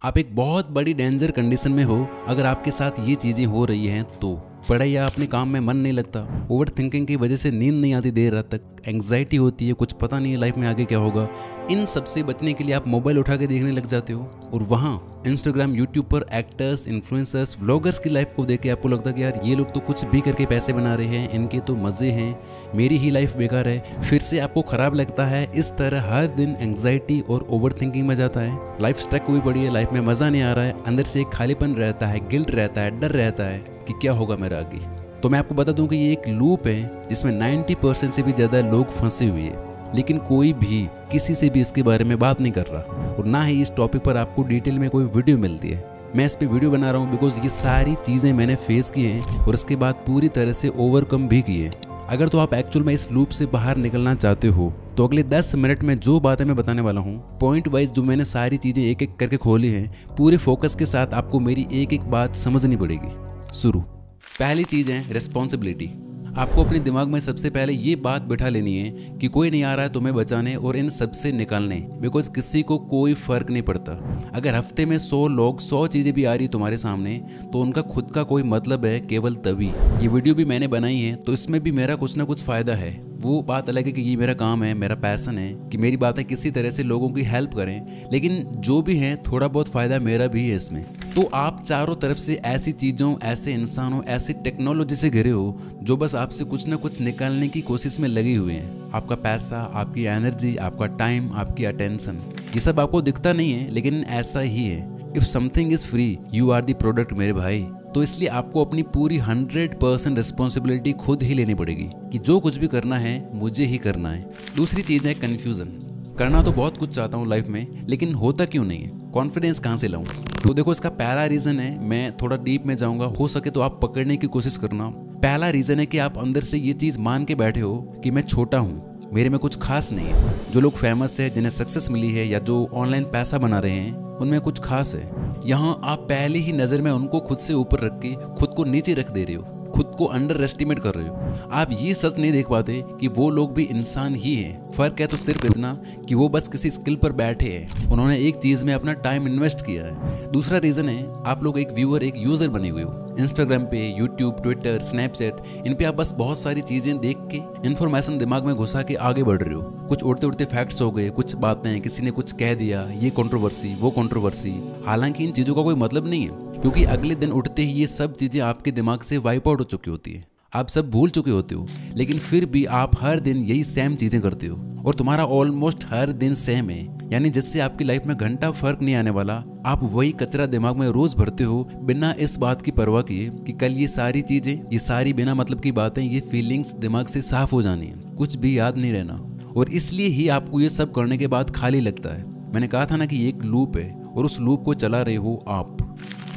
आप एक बहुत बड़ी डेंजर कंडीशन में हो अगर आपके साथ ये चीज़ें हो रही हैं तो। पढ़ाई या अपने काम में मन नहीं लगता, ओवर थिंकिंग की वजह से नींद नहीं आती देर रात तक, एंग्जाइटी होती है, कुछ पता नहीं है लाइफ में आगे क्या होगा। इन सब से बचने के लिए आप मोबाइल उठा के देखने लग जाते हो और वहाँ इंस्टाग्राम यूट्यूब पर एक्टर्स, इन्फ्लुएंसर्स, व्लॉगर्स की लाइफ को देख के आपको लगता है कि यार ये लोग तो कुछ भी करके पैसे बना रहे हैं, इनके तो मज़े हैं, मेरी ही लाइफ बेकार है। फिर से आपको ख़राब लगता है। इस तरह हर दिन एंग्जाइटी और ओवर थिंकिंग में जाता है। लाइफ स्टक हुई पड़ी है, लाइफ में मज़ा नहीं आ रहा है, अंदर से एक खालीपन रहता है, गिल्ट रहता है, डर रहता है कि क्या होगा मेरा आगे। तो मैं आपको बता दूं कि ये एक लूप है जिसमें 90% से भी ज़्यादा लोग फंसे हुए हैं, लेकिन कोई भी किसी से भी इसके बारे में बात नहीं कर रहा और ना ही इस टॉपिक पर आपको डिटेल में कोई वीडियो मिलती है। मैं इस पे वीडियो बना रहा हूँ बिकॉज ये सारी चीज़ें मैंने फेस की हैं और इसके बाद पूरी तरह से ओवरकम भी किए। अगर तो आप एक्चुअल में इस लूप से बाहर निकलना चाहते हो तो अगले 10 मिनट में जो बातें मैं बताने वाला हूँ, पॉइंट वाइज जो मैंने सारी चीज़ें एक एक करके खोली हैं, पूरे फोकस के साथ आपको मेरी एक एक बात समझनी पड़ेगी। शुरू। पहली चीज़ है रिस्पॉन्सिबिलिटी। आपको अपने दिमाग में सबसे पहले ये बात बिठा लेनी है कि कोई नहीं आ रहा है तुम्हें बचाने और इन सब से निकालने, बिकॉज किसी को कोई फ़र्क नहीं पड़ता। अगर हफ्ते में 100 लोग 100 चीज़ें भी आ रही तुम्हारे सामने तो उनका खुद का कोई मतलब है केवल तभी। ये वीडियो भी मैंने बनाई है तो इसमें भी मेरा कुछ ना कुछ फ़ायदा है। वो बात अलग है कि ये मेरा काम है, मेरा पैसन है कि मेरी बातें किसी तरह से लोगों की हेल्प करें, लेकिन जो भी है थोड़ा बहुत फ़ायदा मेरा भी है इसमें। तो आप चारों तरफ से ऐसी चीज़ों, ऐसे इंसानों, ऐसी टेक्नोलॉजी से घिरे हो जो बस आपसे कुछ ना कुछ निकालने की कोशिश में लगी हुए हैं। आपका पैसा, आपकी एनर्जी, आपका टाइम, आपकी अटेंशन, ये सब आपको दिखता नहीं है लेकिन ऐसा ही है। If something is free you are the product मेरे भाई। तो इसलिए आपको अपनी पूरी 100% रिस्पॉन्सिबिलिटी खुद ही लेनी पड़ेगी कि जो कुछ भी करना है मुझे ही करना है। दूसरी चीज़ है कन्फ्यूज़न। करना तो बहुत कुछ चाहता हूँ लाइफ में, लेकिन होता क्यों नहीं है? कॉन्फिडेंस कहाँ से लाऊं? तो देखो इसका पहला रीज़न है, मैं थोड़ा डीप में जाऊँगा, हो सके तो आप पकड़ने की कोशिश करना। पहला रीज़न है कि आप अंदर से ये चीज़ मान के बैठे हो कि मैं छोटा हूँ, मेरे में कुछ खास नहीं है। जो लोग फेमस है, जिन्हें सक्सेस मिली है या जो ऑनलाइन पैसा बना रहे हैं, उनमें कुछ खास है। यहाँ आप पहली ही नज़र में उनको खुद से ऊपर रख के खुद को नीचे रख दे रहे हो, खुद को अंडर एस्टिमेट कर रहे हो। आप ये सच नहीं देख पाते कि वो लोग भी इंसान ही हैं। फ़र्क है तो सिर्फ इतना कि वो बस किसी स्किल पर बैठे हैं, उन्होंने एक चीज़ में अपना टाइम इन्वेस्ट किया है। दूसरा रीज़न है आप लोग एक व्यूअर, एक यूज़र बने हुए हो। इंस्टाग्राम पे, यूट्यूब, ट्विटर, स्नैपचैट, इन पे आप बस बहुत सारी चीज़ें देख के इन्फॉर्मेशन दिमाग में घुसा के आगे बढ़ रहे हो। कुछ उड़ते उड़ते फैक्ट्स हो गए, कुछ बातें, किसी ने कुछ कह दिया, ये कंट्रोवर्सी, वो कंट्रोवर्सी। हालांकि इन चीज़ों का कोई मतलब नहीं है, क्योंकि अगले दिन उठते ही ये सब चीज़ें आपके दिमाग से वाइप आउट हो चुकी होती है, आप सब भूल चुके होते हो। लेकिन फिर भी आप हर दिन यही सेम चीज़ें करते हो और तुम्हारा ऑलमोस्ट हर दिन सेम है, यानी जिससे आपकी लाइफ में घंटा फर्क नहीं आने वाला। आप वही कचरा दिमाग में रोज़ भरते हो बिना इस बात की परवाह किए कि कल ये सारी चीज़ें, ये सारी बिना मतलब की बातें, ये फीलिंग्स दिमाग से साफ हो जानी है, कुछ भी याद नहीं रहना। और इसलिए ही आपको ये सब करने के बाद खाली लगता है। मैंने कहा था ना कि ये एक लूप है और उस लूप को चला रहे हो आप।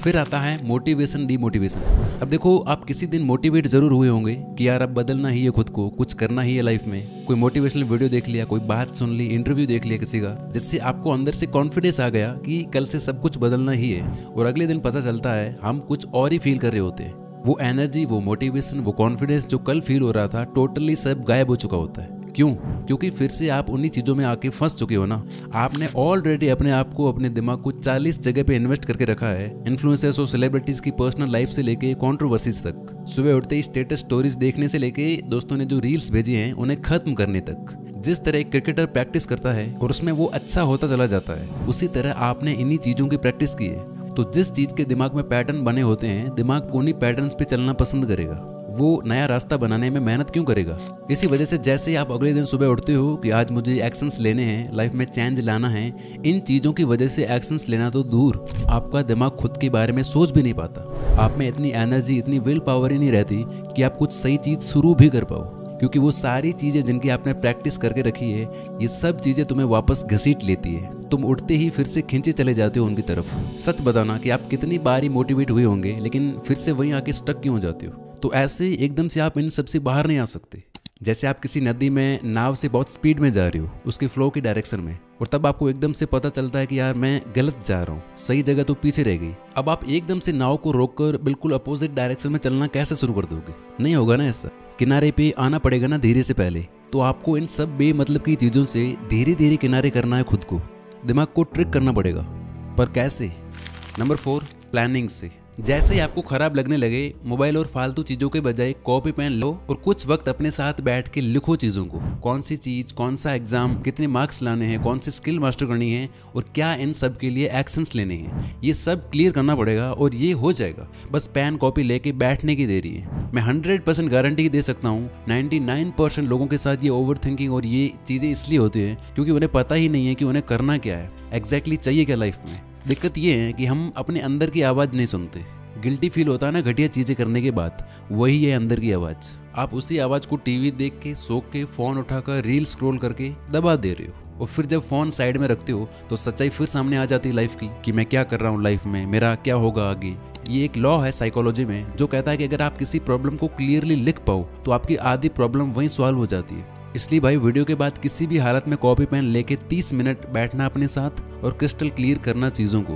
फिर आता है मोटिवेशन, डीमोटिवेशन। अब देखो आप किसी दिन मोटिवेट जरूर हुए होंगे कि यार अब बदलना ही है खुद को, कुछ करना ही है लाइफ में। कोई मोटिवेशनल वीडियो देख लिया, कोई बात सुन ली, इंटरव्यू देख लिया किसी का, जिससे आपको अंदर से कॉन्फिडेंस आ गया कि कल से सब कुछ बदलना ही है। और अगले दिन पता चलता है हम कुछ और ही फील कर रहे होते हैं। वो एनर्जी, वो मोटिवेशन, वो कॉन्फिडेंस जो कल फील हो रहा था, टोटली सब गायब हो चुका होता है। क्यों? क्योंकि फिर से आप उन्हीं चीज़ों में आके फंस चुके हो ना। आपने ऑलरेडी अपने आप को, अपने दिमाग को 40 जगह पे इन्वेस्ट करके रखा है, इन्फ्लुएंसर्स और सेलिब्रिटीज़ की पर्सनल लाइफ से लेके कंट्रोवर्सीज तक, सुबह उठते ही स्टेटस स्टोरीज देखने से लेके दोस्तों ने जो रील्स भेजी हैं उन्हें खत्म करने तक। जिस तरह एक क्रिकेटर प्रैक्टिस करता है और उसमें वो अच्छा होता चला जाता है, उसी तरह आपने इन्हीं चीज़ों की प्रैक्टिस की है। तो जिस चीज़ के दिमाग में पैटर्न बने होते हैं, दिमाग उन्हीं पैटर्न्स पे चलना पसंद करेगा। वो नया रास्ता बनाने में मेहनत क्यों करेगा? इसी वजह से जैसे ही आप अगले दिन सुबह उठते हो कि आज मुझे एक्शंस लेने हैं, लाइफ में चेंज लाना है, इन चीज़ों की वजह से एक्शंस लेना तो दूर, आपका दिमाग खुद के बारे में सोच भी नहीं पाता। आप में इतनी एनर्जी, इतनी विल पावर ही नहीं रहती कि आप कुछ सही चीज़ शुरू भी कर पाओ, क्योंकि वो सारी चीज़ें जिनकी आपने प्रैक्टिस करके रखी है, ये सब चीज़ें तुम्हें वापस घसीट लेती है। तुम उठते ही फिर से खींचे चले जाते हो उनकी तरफ। सच बताना कि आप कितनी बार ही मोटिवेट हुए होंगे, लेकिन फिर से वहीं आके स्टक क्यों हो जाते हो? तो ऐसे एकदम से आप इन सब से बाहर नहीं आ सकते। जैसे आप किसी नदी में नाव से बहुत स्पीड में जा रहे हो, उसके फ्लो की डायरेक्शन में, और तब आपको एकदम से पता चलता है कि यार मैं गलत जा रहा हूँ, सही जगह तो पीछे रह गई। अब आप एकदम से नाव को रोककर बिल्कुल अपोजिट डायरेक्शन में चलना कैसे शुरू कर दोगे? नहीं होगा ना ऐसा। किनारे पे आना पड़ेगा ना धीरे से पहले। तो आपको इन सब बेमतलब की चीज़ों से धीरे धीरे किनारे करना है खुद को, दिमाग को ट्रिक करना पड़ेगा। पर कैसे? नंबर 4, प्लानिंग से। जैसे ही आपको खराब लगने लगे, मोबाइल और फालतू चीजों के बजाय कॉपी पेन लो और कुछ वक्त अपने साथ बैठ के लिखो चीजों को। कौन सी चीज, कौन सा एग्जाम, कितने मार्क्स लाने हैं, कौन सी स्किल मास्टर करनी है और क्या इन सब के लिए एक्शंस लेने हैं, ये सब क्लियर करना पड़ेगा और ये हो जाएगा। बस पेन कॉपी लेके बैठने की देरी है। मैं 100% गारंटी दे सकता हूँ 99% लोगों के साथ ये ओवर थिंकिंग और ये चीजें इसलिए होती है क्योंकि उन्हें पता ही नहीं है कि उन्हें करना क्या है, एग्जैक्टली चाहिए क्या लाइफ में। दिक्कत ये है कि हम अपने अंदर की आवाज़ नहीं सुनते। गिल्टी फील होता है ना घटिया चीज़ें करने के बाद, वही है अंदर की आवाज़। आप उसी आवाज़ को टीवी देख के, सो के, फ़ोन उठाकर, रील स्क्रॉल करके दबा दे रहे हो। और फिर जब फ़ोन साइड में रखते हो तो सच्चाई फिर सामने आ जाती है लाइफ की कि मैं क्या कर रहा हूँ लाइफ में, मेरा क्या होगा आगे। ये एक लॉ है साइकोलॉजी में जो कहता है कि अगर आप किसी प्रॉब्लम को क्लियरली लिख पाओ तो आपकी आधी प्रॉब्लम वहीं सॉल्व हो जाती है। इसलिए भाई वीडियो के बाद किसी भी हालत में कॉपी पेन लेके 30 मिनट बैठना अपने साथ और क्रिस्टल क्लियर करना चीज़ों को।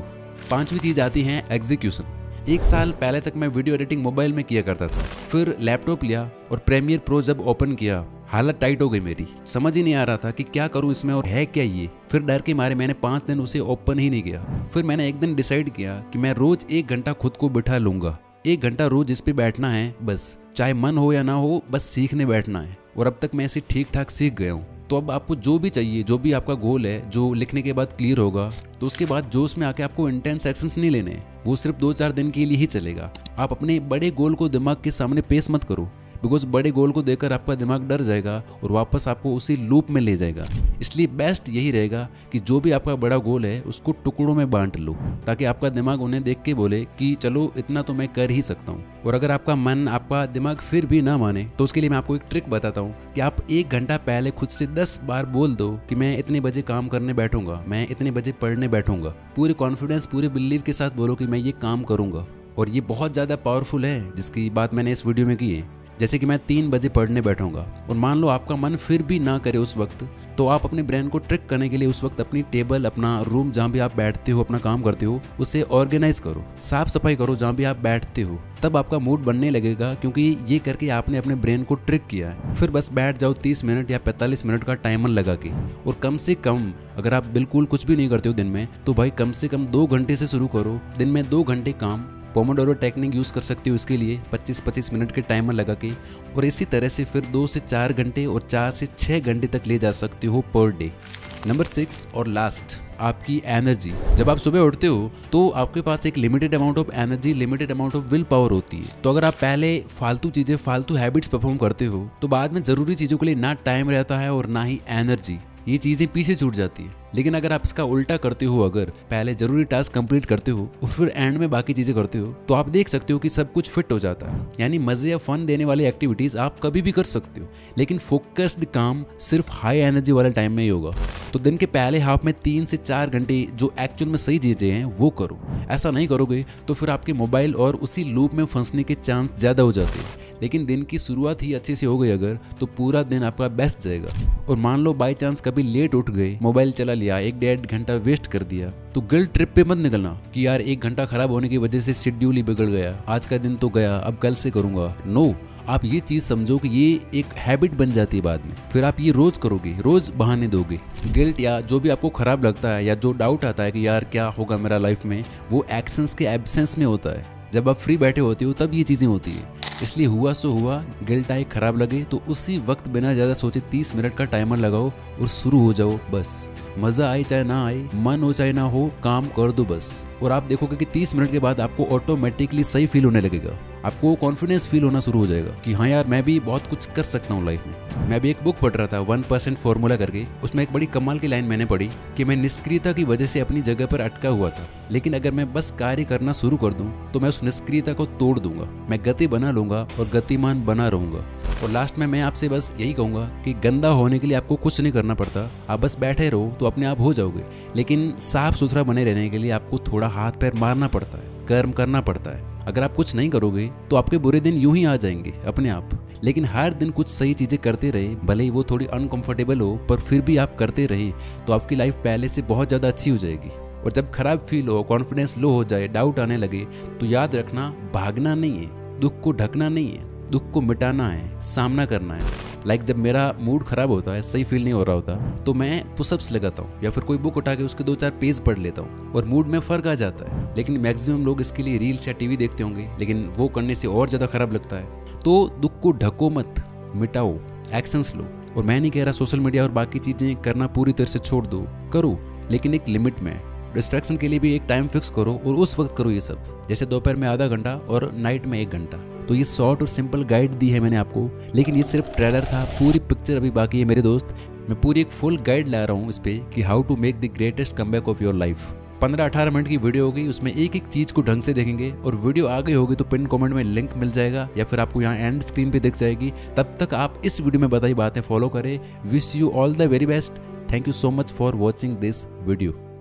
5वीं चीज़ आती है एग्जीक्यूशन। 1 साल पहले तक मैं वीडियो एडिटिंग मोबाइल में किया करता था, फिर लैपटॉप लिया और प्रीमियर प्रो जब ओपन किया, हालत टाइट हो गई मेरी। समझ ही नहीं आ रहा था कि क्या करूं इसमें और है क्या ये। फिर डर के मारे मैंने 5 दिन उसे ओपन ही नहीं किया। फिर मैंने एक दिन डिसाइड किया कि मैं रोज 1 घंटा खुद को बिठा लूंगा। 1 घंटा रोज इस पे बैठना है, बस चाहे मन हो या ना हो, बस सीखने बैठना है। और अब तक मैं इसे ठीक ठाक सीख गया हूँ। तो अब आपको जो भी चाहिए, जो भी आपका गोल है, जो लिखने के बाद क्लियर होगा, तो उसके बाद जोश में आके आपको इंटेंस एक्शंस नहीं लेने, वो सिर्फ 2-4 दिन के लिए ही चलेगा। आप अपने बड़े गोल को दिमाग के सामने पेश मत करो, बिकॉज बड़े गोल को देखकर आपका दिमाग डर जाएगा और वापस आपको उसी लूप में ले जाएगा। इसलिए बेस्ट यही रहेगा कि जो भी आपका बड़ा गोल है उसको टुकड़ों में बांट लो, ताकि आपका दिमाग उन्हें देख के बोले कि चलो इतना तो मैं कर ही सकता हूँ। और अगर आपका मन, आपका दिमाग फिर भी ना माने तो उसके लिए मैं आपको एक ट्रिक बताता हूँ कि आप 1 घंटा पहले खुद से 10 बार बोल दो कि मैं इतने बजे काम करने बैठूंगा, मैं इतने बजे पढ़ने बैठूंगा। पूरे कॉन्फिडेंस, पूरे बिलीव के साथ बोलो कि मैं ये काम करूंगा। और ये बहुत ज़्यादा पावरफुल है, जिसकी बात मैंने इस वीडियो में की है। जैसे कि मैं 3 बजे पढ़ने बैठूंगा और मान लो आपका मन फिर भी ना करे उस वक्त, तो आप अपने ब्रेन को ट्रिक करने के लिए उस वक्त अपनी टेबल, अपना रूम जहाँ भी आप बैठते हो, अपना काम करते हो, उसे ऑर्गेनाइज करो, साफ सफाई करो जहाँ भी आप बैठते हो। तब आपका मूड बनने लगेगा क्योंकि ये करके आपने अपने ब्रेन को ट्रिक किया है। फिर बस बैठ जाओ 30 मिनट या 45 मिनट का टाइमर लगा के। और कम से कम अगर आप बिल्कुल कुछ भी नहीं करते हो दिन में, तो भाई कम से कम 2 घंटे से शुरू करो। दिन में 2 घंटे काम। पोमोडोरो टेक्निक यूज़ कर सकते हो इसके लिए, 25-25 मिनट के टाइमर लगा के। और इसी तरह से फिर 2 से 4 घंटे और 4 से 6 घंटे तक ले जा सकते हो पर डे। नंबर 6 और लास्ट, आपकी एनर्जी। जब आप सुबह उठते हो तो आपके पास एक limited amount of energy, limited amount of will power होती है। तो अगर आप पहले फालतू चीज़ें, फालतू हैबिट्स परफॉर्म करते हो तो बाद में ज़रूरी चीज़ों के लिए ना टाइम रहता है और ना ही एनर्जी। ये चीज़ें पीछे छूट जाती है। लेकिन अगर आप इसका उल्टा करते हो, अगर पहले जरूरी टास्क कंप्लीट करते हो और फिर एंड में बाकी चीज़ें करते हो, तो आप देख सकते हो कि सब कुछ फिट हो जाता है। यानी मज़े या फन देने वाली एक्टिविटीज़ आप कभी भी कर सकते हो, लेकिन फोकस्ड काम सिर्फ हाई एनर्जी वाले टाइम में ही होगा। तो दिन के पहले हाफ में 3 से 4 घंटे जो एक्चुअल में सही चीज़ें हैं वो करो। ऐसा नहीं करोगे तो फिर आपके मोबाइल और उसी लूप में फंसने के चांस ज़्यादा हो जाते हैं। लेकिन दिन की शुरुआत ही अच्छे से हो गई अगर, तो पूरा दिन आपका बेस्ट जाएगा। और मान लो बाई चांस कभी लेट उठ गए, मोबाइल चला लिया, 1-1.5 घंटा वेस्ट कर दिया, तो गिल्ट ट्रिप पे मत निकलना कि यार 1 घंटा खराब होने की वजह से शेड्यूल ही बिगड़ गया, आज का दिन तो गया, अब कल से करूंगा। नो, आप ये चीज़ समझो कि ये एक हैबिट बन जाती है बाद में। फिर आप ये रोज़ करोगे, रोज़ बहाने दोगे। गिल्ट या जो भी आपको खराब लगता है या जो डाउट आता है कि यार क्या होगा मेरा लाइफ में, वो एक्शंस के एब्सेंस में होता है। जब आप फ्री बैठे होते हो तब ये चीज़ें होती है। इसलिए हुआ सो हुआ, गिल्ट आए, खराब लगे तो उसी वक्त बिना ज़्यादा सोचे 30 मिनट का टाइमर लगाओ और शुरू हो जाओ। बस मज़ा आए चाहे ना आए, मन हो चाहे ना हो, काम कर दो बस। और आप देखोगे कि 30 मिनट के बाद आपको ऑटोमेटिकली सही फील होने लगेगा। आपको कॉन्फिडेंस फील होना शुरू हो जाएगा कि हाँ यार मैं भी बहुत कुछ कर सकता हूँ लाइफ में। मैं भी एक बुक पढ़ रहा था 1% फॉर्मूला करके, उसमें एक बड़ी कमाल की लाइन मैंने पढ़ी कि मैं निष्क्रियता की वजह से अपनी जगह पर अटका हुआ था, लेकिन अगर मैं बस कार्य करना शुरू कर दूं तो मैं उस निष्क्रियता को तोड़ दूंगा, मैं गति बना लूंगा और गतिमान बना रहूंगा। और लास्ट में मैं आपसे बस यही कहूंगा कि गंदा होने के लिए आपको कुछ नहीं करना पड़ता, आप बस बैठे रहो तो अपने आप हो जाओगे। लेकिन साफ सुथरा बने रहने के लिए आपको थोड़ा हाथ पैर मारना पड़ता है, कर्म करना पड़ता है। अगर आप कुछ नहीं करोगे तो आपके बुरे दिन यूं ही आ जाएंगे अपने आप। लेकिन हर दिन कुछ सही चीज़ें करते रहे, भले ही वो थोड़ी अनकंफर्टेबल हो, पर फिर भी आप करते रहे तो आपकी लाइफ पहले से बहुत ज़्यादा अच्छी हो जाएगी। और जब खराब फील हो, कॉन्फिडेंस लो हो जाए, डाउट आने लगे, तो याद रखना भागना नहीं है, दुख को ढकना नहीं है, दुख को मिटाना है, सामना करना है। लाइक जब मेरा मूड खराब होता है, सही फील नहीं हो रहा होता, तो मैं पुशअप्स लगाता हूँ या फिर कोई बुक उठा के उसके 2-4 पेज पढ़ लेता हूँ और मूड में फर्क आ जाता है। लेकिन मैक्सिमम लोग इसके लिए रील्स या टीवी देखते होंगे, लेकिन वो करने से और ज़्यादा खराब लगता है। तो दुख को ढको मत, मिटाओ, एक्शंस लो। और मैं नहीं कह रहा सोशल मीडिया और बाकी चीज़ें करना पूरी तरह से छोड़ दो, करो, लेकिन एक लिमिट में। डिस्ट्रैक्शन के लिए भी एक टाइम फिक्स करो और उस वक्त करो ये सब, जैसे दोपहर में आधा घंटा और नाइट में 1 घंटा। तो ये शॉर्ट और सिंपल गाइड दी है मैंने आपको, लेकिन ये सिर्फ ट्रेलर था, पूरी पिक्चर अभी बाकी है मेरे दोस्त। मैं पूरी एक फुल गाइड ला रहा हूँ इस पे कि how to make the greatest comeback of your life. 15-18 minute की वीडियो होगी, उसमें एक एक चीज़ को ढंग से देखेंगे। और वीडियो आ गई होगी तो पिन कमेंट में लिंक मिल जाएगा या फिर आपको यहाँ एंड स्क्रीन पे दिख जाएगी। तब तक आप इस वीडियो में बताई बातें फॉलो करें। Wish you all the very best. Thank you so much for watching this video.